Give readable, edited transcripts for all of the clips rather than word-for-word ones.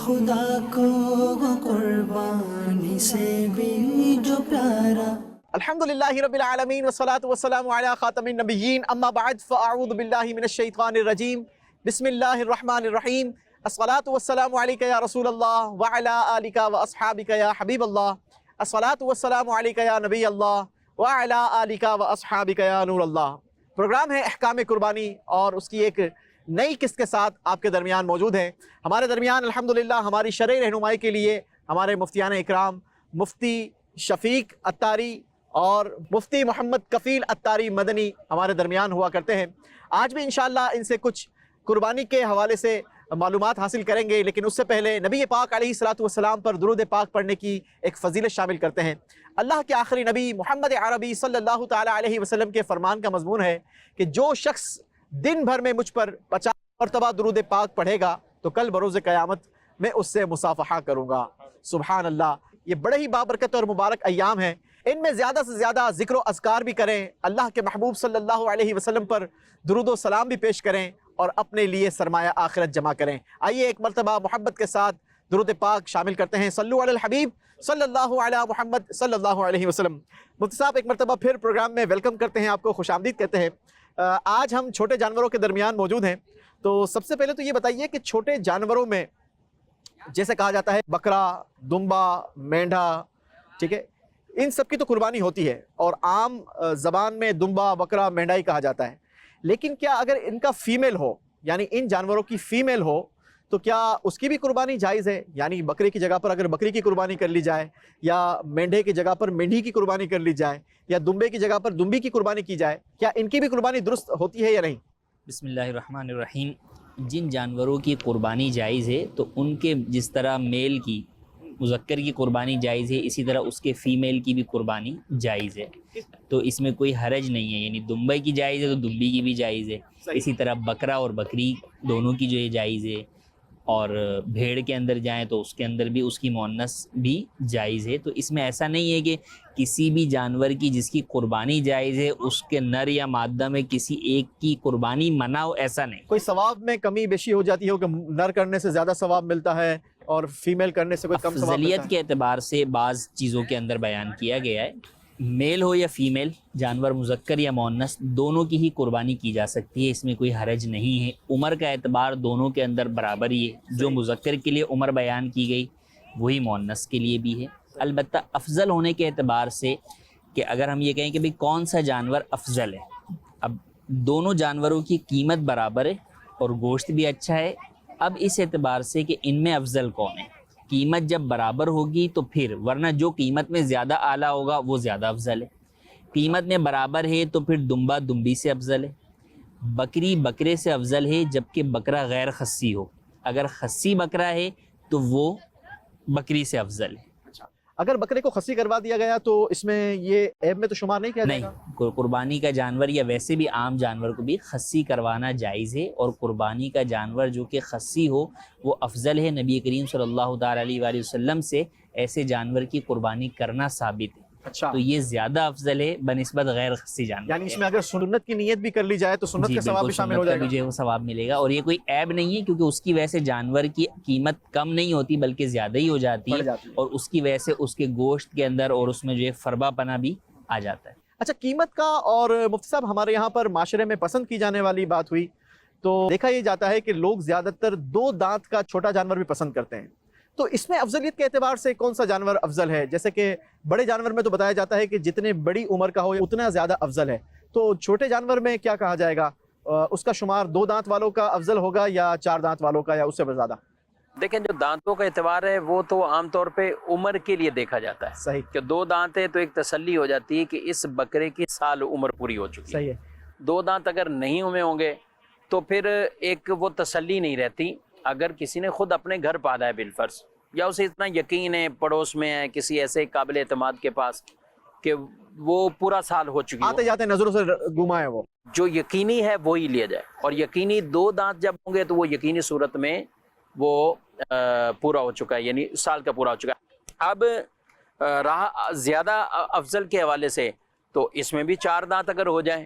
خدا کو قربانی سے بھی جو پیارا. الحمدللہ رب العالمین والصلاة والسلام علی خاتم النبیین اما بعد فاعوذ باللہ من الشیطان الرجیم بسم اللہ الرحمن الرحیم الصلاة والسلام علیکہ یا رسول اللہ وعلی آلکہ واصحابکہ یا حبیب اللہ الصلاة والسلام علیکہ یا نبی اللہ وعلی آلکہ واصحابکہ یا نور اللہ. پروگرام ہے احکام قربانی اور اس کی ایک نئی قسط کے ساتھ آپ کے درمیان موجود ہیں. ہمارے درمیان الحمدللہ ہماری شرعی رہنمائی کے لیے ہمارے مفتیان اکرام مفتی شفیق اتاری اور مفتی محمد کفیل اتاری مدنی ہمارے درمیان ہوا کرتے ہیں. آج بھی انشاءاللہ ان سے کچھ قربانی کے حوالے سے معلومات حاصل کریں گے، لیکن اس سے پہلے نبی پاک علیہ الصلوۃ والسلام پر درود پاک پڑھنے کی ایک فضیلت شامل کرتے ہیں. اللہ کے آخری نبی محمد عربی صلی اللہ تعالی علیہ وسلم کے فرمان کا مضمون ہے کہ جو شخص دن بھر میں مجھ پر 50 مرتبہ درود پاک پڑھے گا تو کل بروز قیامت میں اس سے مصافحہ کروں گا. سبحان اللہ، یہ بڑے ہی بابرکت اور مبارک ایام ہیں. ان میں زیادہ سے زیادہ ذکر و اذکار بھی کریں، اللہ کے محبوب صلی اللہ علیہ وسلم پر درود و سلام بھی پیش کریں اور اپنے لیے سرمایہ آخرت جمع کریں. آئیے ایک مرتبہ محبت کے ساتھ درود پاک شامل کرتے ہیں. صلو علی الحبیب صلی اللہ علی محمد صلی اللہ علیہ وسلم. مفتی صاحب ایک مرتبہ پھر پروگرام میں ویلکم کرتے ہیں، آپ کو خوش آمدید کہتے ہیں. آج ہم چھوٹے جانوروں کے درمیان موجود ہیں، تو سب سے پہلے تو یہ بتائیے کہ چھوٹے جانوروں میں جیسے کہا جاتا ہے بکرا، دمبا، مینڈھا، ٹھیک ہے، ان سب کی تو قربانی ہوتی ہے اور عام زبان میں دمبا، بکرا، مینڈھا ہی کہا جاتا ہے. لیکن کیا اگر ان کا فیمیل ہو، یعنی ان جانوروں کی فیمیل ہو، تو کیا اس کی بھی قربانی جائز ہے؟ یعنی بکرے کی جگہ پر اگر بکری کی قربانی کر لی جائے، یا مینڈھے کی جگہ پر مینڈھی کی قربانی کر لی جائے، یا دمبے کی جگہ پر دمبی کی قربانی کی جائے، کیا ان کی بھی قربانی درست ہوتی ہے یا نہیں؟ بسم اللہ الرحمن الرحیم. جن جانوروں کی قربانی جائز ہے تو ان کے جس طرح میل کی مذکر کی قربانی جائز ہے، اسی طرح اس کے فیمیل کی بھی قربانی جائز ہے. تو اس میں کوئی حرج نہیں ہے، یعنی دمبے کی جائز ہے تو دمبی کی بھی جائز ہے. اسی طرح بکرا اور بکری دونوں کی جو ہے جائز ہے، اور بھیڑ کے اندر جائیں تو اس کے اندر بھی اس کی مؤنث بھی جائز ہے. تو اس میں ایسا نہیں ہے کہ کسی بھی جانور کی جس کی قربانی جائز ہے اس کے نر یا مادہ میں کسی ایک کی قربانی منع ہو، ایسا نہیں. کوئی ثواب میں کمی بیشی ہو جاتی ہو کہ نر کرنے سے زیادہ ثواب ملتا ہے اور فیمیل کرنے سے کوئی کم ثواب ملتا ہے؟ افضلیت کے اعتبار سے بعض چیزوں کے اندر بیان کیا گیا ہے. میل ہو یا فیمیل، جانور مذکر یا مؤنث دونوں کی ہی قربانی کی جا سکتی ہے، اس میں کوئی حرج نہیں ہے. عمر کا اعتبار دونوں کے اندر برابر ہی ہے، جو مذکر کے لیے عمر بیان کی گئی وہی مؤنث کے لیے بھی ہے. البتہ افضل ہونے کے اعتبار سے کہ اگر ہم یہ کہیں کہ بھئی کون سا جانور افضل ہے، اب دونوں جانوروں کی قیمت برابر ہے اور گوشت بھی اچھا ہے. اب اس اعتبار سے کہ ان میں افضل کون ہے، قیمت جب برابر ہوگی تو پھر، ورنہ جو قیمت میں زیادہ اعلیٰ ہوگا وہ زیادہ افضل ہے. قیمت میں برابر ہے تو پھر دمبا دمبی سے افضل ہے، بکری بکرے سے افضل ہے جبکہ بکرا غیر خصی ہو. اگر خصی بکرا ہے تو وہ بکری سے افضل ہے. اگر بکرے کو خصی کروا دیا گیا تو اس میں یہ عیب میں تو شمار نہیں کیا جائے گا؟ نہیں، قربانی کا جانور یا ویسے بھی عام جانور کو بھی خصی کروانا جائز ہے، اور قربانی کا جانور جو کہ خصی ہو وہ افضل ہے. نبی کریم صلی اللہ تعالی علیہ وآلہ وسلم سے ایسے جانور کی قربانی کرنا ثابت ہے. اچھا، تو یہ زیادہ افضل ہے بنسبت غیر خصی جانور. یعنی اس میں اگر سنت کی نیت بھی کر لی جائے تو سنت کا ثواب بھی شامل ہو جائے گا؟ مجھے وہ ثواب ملے گا، اور یہ کوئی عیب نہیں ہے کیونکہ اس کی وجہ سے جانور کی قیمت کم نہیں ہوتی بلکہ زیادہ ہی ہو جاتی ہے، اور اس کی وجہ سے اس کے گوشت کے اندر اور اس میں جو ہے فربا پنا بھی آ جاتا ہے. اچھا، قیمت کا اور مفتی صاحب ہمارے یہاں پر معاشرے میں پسند کی جانے والی بات ہوئی تو دیکھا یہ جاتا ہے کہ لوگ زیادہ تر 2 دانت کا چھوٹا جانور بھی پسند کرتے ہیں. تو اس میں افضلیت کے اعتبار سے کون سا جانور افضل ہے؟ جیسے کہ بڑے جانور میں تو بتایا جاتا ہے کہ جتنے بڑی عمر کا ہو اتنا زیادہ افضل ہے، تو چھوٹے جانور میں کیا کہا جائے گا؟ اس کا شمار 2 دانت والوں کا افضل ہوگا یا 4 دانت والوں کا یا اس سے زیادہ؟ دیکھیں، جو دانتوں کا اعتبار ہے وہ تو عام طور پہ عمر کے لیے دیکھا جاتا ہے. صحیح، کہ 2 دانت ہے تو ایک تسلی ہو جاتی ہے کہ اس بکرے کی سال عمر پوری ہو چکی ہے. صحیح ہے. 2 دانت اگر نہیں ہوئے ہوں گے تو پھر ایک وہ تسلی نہیں رہتی. اگر کسی نے خود اپنے گھر پالا ہے بالفرض، یا اسے اتنا یقین ہے پڑوس میں ہے کسی ایسے قابل اعتماد کے پاس کہ وہ پورا سال ہو چکی ہے، آتے جاتے نظروں سے گما ہے، وہ جو یقینی ہے وہی لیا جائے. اور یقینی 2 دانت جب ہوں گے تو وہ یقینی صورت میں وہ پورا ہو چکا ہے، یعنی سال کا پورا ہو چکا ہے. اب رہا زیادہ افضل کے حوالے سے تو اس میں بھی 4 دانت اگر ہو جائیں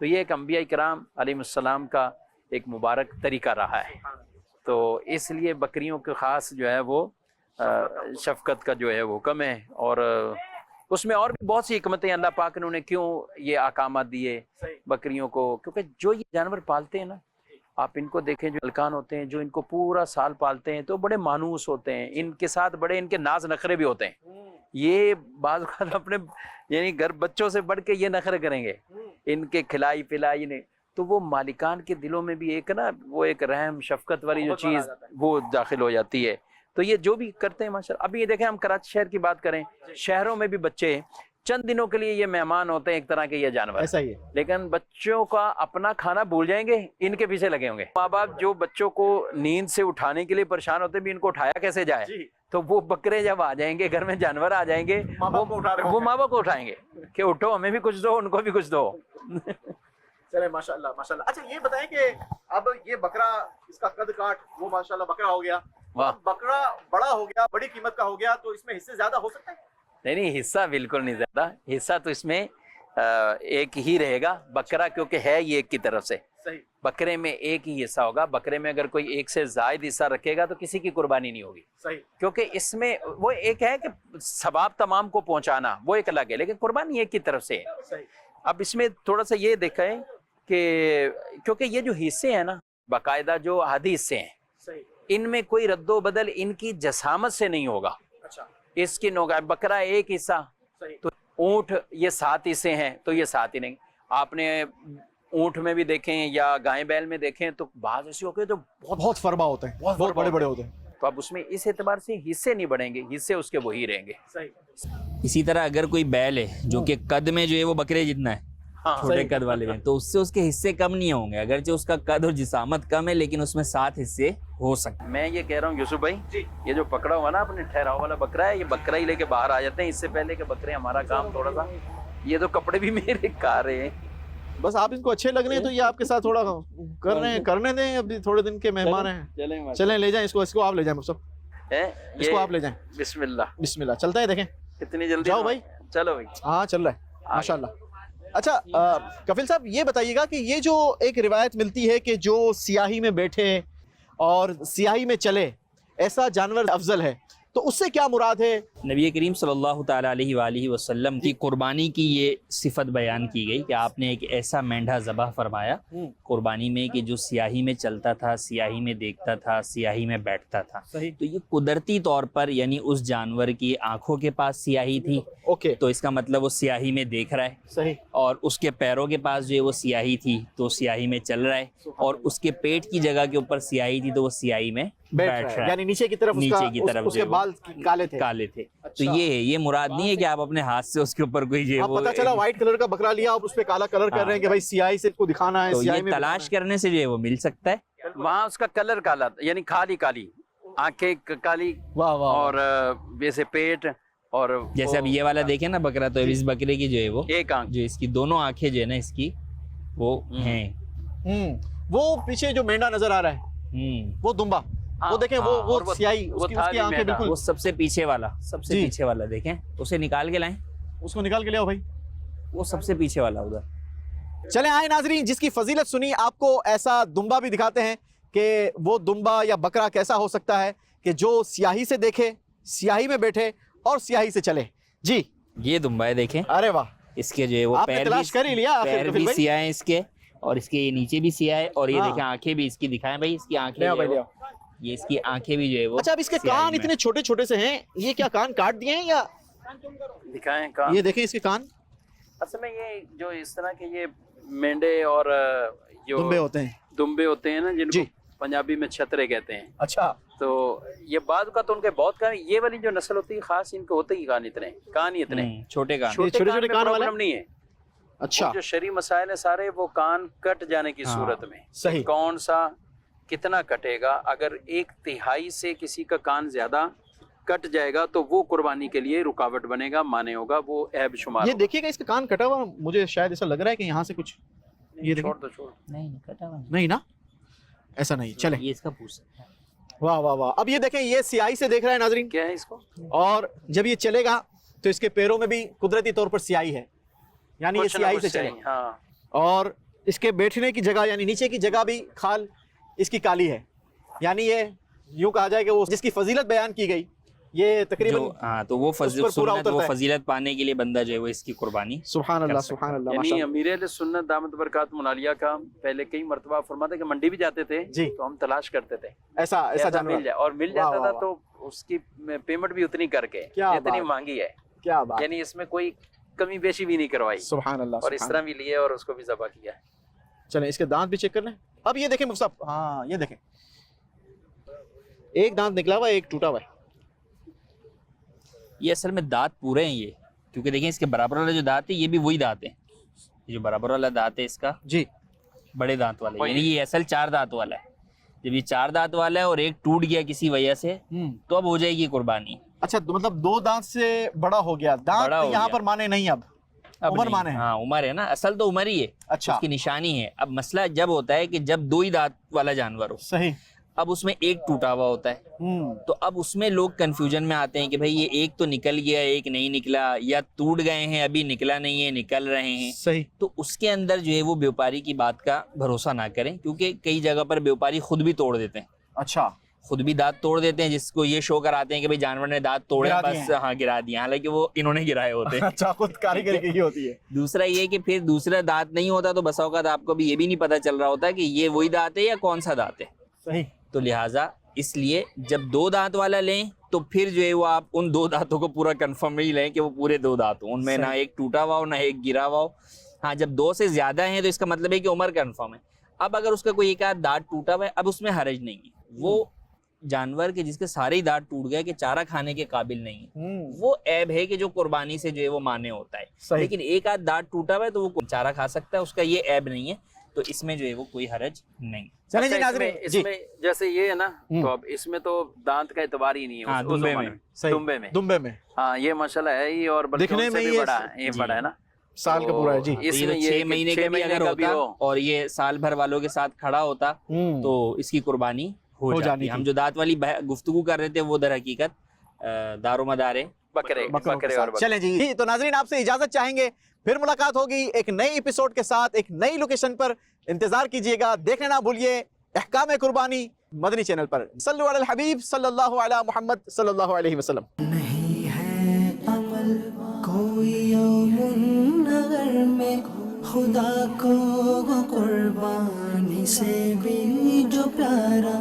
تو یہ ایک انبیاء کرام علیہ السلام کا ایک مبارک طریقہ رہا ہے. تو اس لیے بکریوں کے خاص جو ہے وہ شفقت کا جو ہے وہ حکم ہے. اور اس میں اور بھی بہت سی حکمتیں اللہ پاک نے انہیں کیوں یہ احکامات دیے بکریوں کو, کیونکہ جو یہ جانور پالتے ہیں نا, آپ ان کو دیکھیں جو ملکان ہوتے ہیں جو ان کو پورا سال پالتے ہیں تو بڑے مانوس ہوتے ہیں, ان کے ساتھ بڑے ان کے ناز نخرے بھی ہوتے ہیں. یہ بعض اوقات اپنے یعنی گھر بچوں سے بڑھ کے یہ نخرے کریں گے, ان کے کھلائی پلائی نے, تو وہ مالکان کے دلوں میں بھی ایک نا وہ ایک رحم شفقت والی جو چیز وہ داخل ہو جاتی ہے. تو یہ جو بھی کرتے ہیں ماشاءاللہ. ابھی یہ دیکھیں ہم کراچی شہر کی بات کریں, شہروں میں بھی بچے چند دنوں کے لیے یہ مہمان ہوتے ہیں ایک طرح کے یہ جانور, ایسا ہی ہے. لیکن بچوں کا اپنا کھانا بھول جائیں گے, ان کے پیچھے لگے ہوں گے. ماں باپ جو بچوں کو نیند سے اٹھانے کے لیے پریشان ہوتے ہیں بھی ان کو اٹھایا کیسے جائے, تو وہ بکرے جب آ جائیں گے گھر میں, جانور آ جائیں گے, وہ ماں باپ کو اٹھائیں گے کہ اٹھو ہمیں بھی کچھ دو ان کو بھی کچھ دو. چلے ماشاءاللہ ماشاءاللہ. اچھا یہ بتائیں کہ اب یہ بکرا اس کا قد کاٹ وہ ماشاءاللہ بکرا ہو گیا, بکرا بڑا ہو گیا, بڑی قیمت کا ہو گیا, تو اس میں حصے زیادہ ہو سکتے ہیں؟ نہیں, حصہ بالکل نہیں زیادہ. حصہ تو اس میں ایک ہی رہے گا. بکرا کیونکہ ہے یہ ایک کی طرف سے, بکرے میں ایک ہی حصہ ہوگا. بکرے میں اگر کوئی ایک سے زائد حصہ رکھے گا تو کسی کی قربانی نہیں ہوگی, کیونکہ اس میں وہ ایک ہے کہ ثواب تمام کو پہنچانا وہ ایک الگ ہے, لیکن قربانی ایک کی طرف سے ہے. اب اس میں تھوڑا سا یہ دیکھا ہے کہ کیونکہ یہ جو حصے ہیں نا باقاعدہ جو حدیث سے ہیں, ان میں کوئی رد و بدل ان کی جسامت سے نہیں ہوگا. اس کی نوگا بکرا ایک حصہ, تو اونٹ یہ 7 حصے ہیں تو یہ 7 ہی نہیں. آپ نے اونٹ میں بھی دیکھیں یا گائے بیل میں دیکھیں تو بعض ایسے ہوتے تو بہت فربا ہوتے ہیں, بہت بڑے بڑے ہوتے ہیں. تو اب اس میں اس اعتبار سے حصے نہیں بڑھیں گے, حصے اس کے وہی رہیں گے. اسی طرح اگر کوئی بیل ہے جو کہ قد میں جو ہے وہ بکرے جتنا ہے, چھوٹے قد والے ہیں, تو اس سے اس کے حصے کم نہیں ہوں گے, اگرچہ اس کا قد اور جسامت کم ہے لیکن اس میں 7 حصے ہو سکتے ہیں. میں یہ کہہ رہا ہوں یوسف بھائی, یہ جو پکڑا ہوا نا اپنے ٹھہراؤ والا بکرا ہے, یہ بکرا ہی لے کے باہر آ جاتے ہیں. اس سے پہلے کہ بکرے ہمارا کام تھوڑا سا, یہ تو کپڑے بھی میرے کھا رہے ہیں, بس آپ ان کو اچھے لگ رہے ہیں تو یہ آپ کے ساتھ تھوڑا کر رہے ہیں, کرنے دیں, ابھی تھوڑے دن کے مہمان ہیں. چلیں لے جائیں اس کو آپ لے جائیں مصطفیٰ, اس کو آپ لے جائیں. بسم اللہ بسم اللہ. چلتا ہے, دیکھیں کتنی جلدی. جاؤ بھائی, چلو بھائی. ہاں چل رہا ہے ماشاءاللہ. اچھا کفیل صاحب یہ بتائیے گا کہ یہ جو ایک روایت ملتی ہے کہ جو سیاہی میں بیٹھے اور سیاہی میں چلے ایسا جانور افضل ہے, تو اس سے کیا مراد ہے؟ نبی کریم صلی اللہ تعالیٰ علیہ وآلہ وسلم کی قربانی کی یہ صفت بیان کی گئی کہ آپ نے ایک ایسا مینڈھا ذبح فرمایا قربانی میں کہ جو سیاہی میں چلتا تھا, سیاہی میں دیکھتا تھا, سیاہی میں بیٹھتا تھا. تو یہ قدرتی طور پر یعنی اس جانور کی آنکھوں کے پاس سیاہی تھی, تو اس کا مطلب وہ سیاہی میں دیکھ رہا ہے. صحیح. اور اس کے پیروں کے پاس جو ہے وہ سیاہی تھی تو سیاہی میں چل رہا ہے, اور اس کے پیٹ کی جگہ کے اوپر سیاہی تھی تو وہ سیاہی میں بیٹھ رہا ہے, یعنی نیچے کی طرف اس کے بال کالے تھے. تو یہ مراد نہیں ہے کہ آپ اپنے ہاتھ سے اس کے اوپر کوئی جو پتہ چلا وائٹ کلر کا بکرا لیا آپ اس پہ کالا کلر کر رہے ہیں کہ بھائی سیاہی سے کو دکھانا ہے, تو یہ تلاش کرنے سے جو ہے وہ مل سکتا ہے. وہاں اس کا کلر کالا یعنی کالی کالی آنکھیں کالی, اور ویسے پیٹ, اور جیسے اب یہ والا دیکھیں نا بکرا, تو اس بکرے کی جو ہے وہ ایک آنکھ, جو اس کی دونوں آنکھیں جو ہے نا اس کی وہ ہیں. وہ پیچھے جو مینڈا نظر آ رہا ہے وہ دمبا, وہ دیکھیں وہ سیاہی اس کی آنکھیں بالکل, وہ سب سے پیچھے والا دیکھیں, اسے نکال کے لائیں, اس کو نکال کے لے آؤ بھائی, وہ سب سے پیچھے والا ادھر. چلیں آئے ناظرین, جس کی فضیلت سنی آپ کو ایسا دمبا بھی دکھاتے ہیں کہ وہ دمبا یا بکرا کیسا ہو سکتا ہے کہ جو سیاہی سے دیکھے, سیاہی میں بیٹھے اور سیاہی سے چلے. جی یہ دمبا ہے دیکھیں, ارے واہ, اس کے جو ہے وہ پیر بھی سیاہ ہیں اس کے, اور اس کے نیچے بھی سیاہ ہے, اور یہ دیکھیں آنکھیں بھی اس کی دکھائیں بھائی, اس کی آنکھیں یہ اس کی آنکھیں بھی جو ہے وہ. اچھا اب اس کے کان اتنے چھوٹے چھوٹے سے ہیں, یہ کیا کان کاٹ دیے ہیں یا دکھائیں کان؟ یہ دیکھیں اس کے کان, اصل میں یہ جو اس طرح کے یہ مینڈے اور جو دمبے ہوتے ہیں نا جن کو پنجابی میں چھترے کہتے ہیں. اچھا, تو یہ بعد کا تو ان کے بہت کان, یہ والی جو نسل ہوتی ہے خاص ان کے ہوتے ہی کان ہی اتنے چھوٹے کان, چھوٹے کان والا نہیں ہے. اچھا, جو شرعی مسائل ہیں سارے وہ کان کٹ جانے کی صورت میں, صحیح, کون سا کتنا کٹے گا, اگر 1/3 سے کسی کا کان زیادہ کٹ جائے گا تو وہ قربانی کے لیے رکاوٹ بنے گا, مانے ہوگا, وہ عیب شمار. یہ دیکھیے گا اس کا کان کٹا ہوا, مجھے شاید ایسا لگ رہا ہے کہ یہاں سے کچھ یہ چھوڑ نہیں کٹا ہوا نہیں نا, ایسا نہیں. چلیں یہ اس کا پوچھ, واہ واہ واہ. اب یہ دیکھیں یہ سیاہی سے دیکھ رہا ہے ناظرین, کیا ہے اس کو, اور جب یہ چلے گا تو اس کے پیروں میں بھی قدرتی طور پر سیاہی ہے, یعنی یہ سیاہی سے چلے, اور اس کے بیٹھنے کی جگہ یعنی نیچے کی جگہ بھی کھال اس کی کالی ہے، یعنی یہ یوں کہا جائے کہ وہ جس کی فضیلت بیان کی گئی یہ تقریباً ہاں تو وہ سنت وہ فضیلت پانے کے لیے بندہ جو ہے وہ اس کی قربانی سبحان اللہ سبحان اللہ ماشاء یعنی اللہ۔ امیر اہل سنت دامت برکاتہ العالیہ کا پہلے کئی مرتبہ فرماتے کہ منڈی بھی جاتے تھے جی تو ہم تلاش کرتے تھے ایسا جانور مل جائے، اور مل واہ جاتا واہ تھا تو اس کی پیمنٹ بھی اتنی کر کے کیا جتنی بات، مانگی ہے، کیا بات، یعنی اس میں کوئی کمی بیشی بھی نہیں کروائی، سبحان اللہ اور اس سبحان طرح بھی لیے اور اس کو بھی ذبح کیا۔ اللہ۔ چلیں اس کے دانت بھی چیک کر لیں۔ اب یہ دیکھیں مصعب، ہاں یہ دیکھیں ایک دانت نکلا ہوا ہے ایک ٹوٹا ہوا ہے۔ یہ اصل میں دانت پورے ہیں یہ، کیونکہ دیکھیں اس کے برابر والا جو دانت ہے یہ بھی وہی دانت ہے، یہ جو برابر والا دانت ہے اس کا جی بڑے دانت والا ہے، یعنی یہ اصل 4 دانت والا ہے۔ جب یہ 4 دانت والا ہے اور ایک ٹوٹ گیا کسی وجہ سے تو اب ہو جائے گی قربانی۔ اچھا مطلب 2 دانت سے بڑا ہو گیا، بڑا ہو دانت یہاں گیا۔ پر مانے نہیں، اب عمر نہیں، مانے ہیں۔ ہاں عمر ہے نا، اصل تو عمر ہی ہے، اچھا اس کی نشانی ہے۔ اب مسئلہ جب ہوتا ہے کہ جب 2 ہی دانت والا جانور ہو، صحیح، اب اس میں ایک ٹوٹا ہوا ہوتا ہے، تو اب اس میں لوگ کنفیوژن میں آتے ہیں کہ بھئی یہ ایک تو نکل گیا ایک نہیں نکلا، یا ٹوٹ گئے ہیں ابھی نکلا نہیں ہے نکل رہے ہیں، صحیح، تو اس کے اندر جو ہے وہ بیوپاری کی بات کا بھروسہ نہ کریں، کیونکہ کئی جگہ پر بیوپاری خود بھی توڑ دیتے ہیں، اچھا خود بھی دانت توڑ دیتے ہیں، جس کو یہ شو کراتے ہیں کہ بھئی جانور نے دانت توڑے گرا دیے بس، ہاں گرا دیا، حالانکہ وہ انہوں نے گرائے ہوتے ہیں۔ اچھا خود کاریگری کی ہوتی ہے۔ دوسرا یہ کہ پھر دوسرا دانت نہیں ہوتا تو بسا اوقات آپ کو بھی یہ بھی نہیں پتہ چل رہا ہوتا کہ یہ وہی دانت ہے یا کون سا دانت ہے، صحیح، تو لہٰذا اس لیے جب 2 دانت والا لیں تو پھر جو ہے وہ آپ ان 2 دانتوں کو پورا کنفرم ہی لیں کہ وہ پورے 2 دانت ہوں، ان میں نہ ایک ٹوٹا ہوا ہو نہ ایک گرا ہوا ہو۔ ہاں جب 2 سے زیادہ ہیں تو اس کا مطلب ہے کہ عمر کنفرم ہے۔ اب اگر اس کا کوئی ایک آدھ دانت ٹوٹا ہوا ہے اب اس میں حرج نہیں ہے، وہ جانور کے جس کے سارے ہی دانت ٹوٹ گئے کہ چارہ کھانے کے قابل نہیں ہے، وہ عیب ہے کہ جو قربانی سے جو ہے وہ مانے ہوتا ہے، لیکن ایک آدھ دانت ٹوٹا ہوا ہے تو وہ چارہ کھا سکتا ہے، اس کا یہ عیب نہیں ہے، تو اس میں جو ہے وہ کوئی حرج نہیں۔ چلیں جی اچھا، ناظرین، اس جی میں جیسے یہ ہے نا، تو اب اس میں تو دانت کا اعتبار ہی نہیں ہے، ہاں، اس دمبے زمانے میں، صحیح، دمبے میں، دمبے میں ہاں یہ ماشاءاللہ ہے ہی، اور بلکہ دکھنے ان سے میں بھی یہ بڑا ہے، یہ جی، بڑا ہے نا، سال کا پورا ہے جی۔ اس یہ میں تو یہ 6 مہینے کا بھی اگر ہوتا اور یہ سال بھر والوں کے ساتھ کھڑا ہوتا تو اس کی قربانی ہو جاتی۔ ہم جو دانت والی گفتگو کر رہے تھے وہ در حقیقت دار و مدار ہے بکرے بکروں کے بکرے اور ساتھ۔ چلیں جی تو ناظرین آپ سے اجازت چاہیں گے، پھر ملاقات ہوگی ایک نئے ایپیسوڈ کے ساتھ ایک نئی لوکیشن پر، انتظار کیجئے گا، دیکھنا نہ بھولیے احکام قربانی مدنی چینل پر۔ صلو علی الحبیب صلی اللہ علی محمد صلی اللہ علیہ وسلم۔ نہیں ہے عمل کوئی یوم نگر میں خدا کو قربانی سے بھی جو پیارا